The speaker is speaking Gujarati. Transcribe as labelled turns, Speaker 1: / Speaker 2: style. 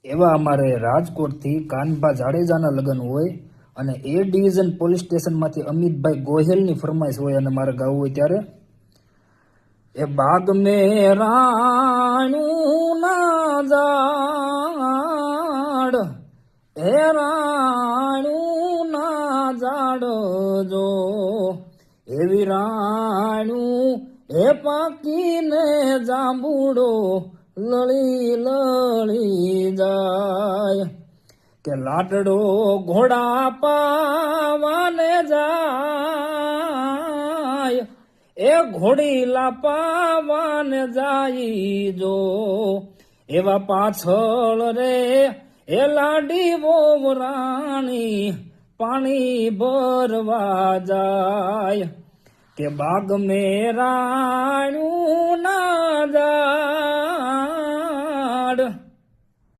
Speaker 1: એવા અમારે રાજકોટથી કાનભા જાડેજાના લગ્ન હોય અને એ ડિવિઝન પોલીસ સ્ટેશનમાંથી અમિતભાઈ ગોહિલની ફરમાઈશ હોય અને મારે ગાવું હોય ત્યારે એ બાગ મેં રાણું ના ઝાડ એ રાણું ના ઝાડ જો એવી રાણું એ પાકીને જાંબુડો લળી લળી જાય કે લાટડો ઘોડા પાવાને જાય એ ઘોડી લાપાવાને જાય જો એવા પાછળ રે એ લાડી વોવરાણી પાણી ભરવા જાય કે બાગ મેં રાણું ના જાય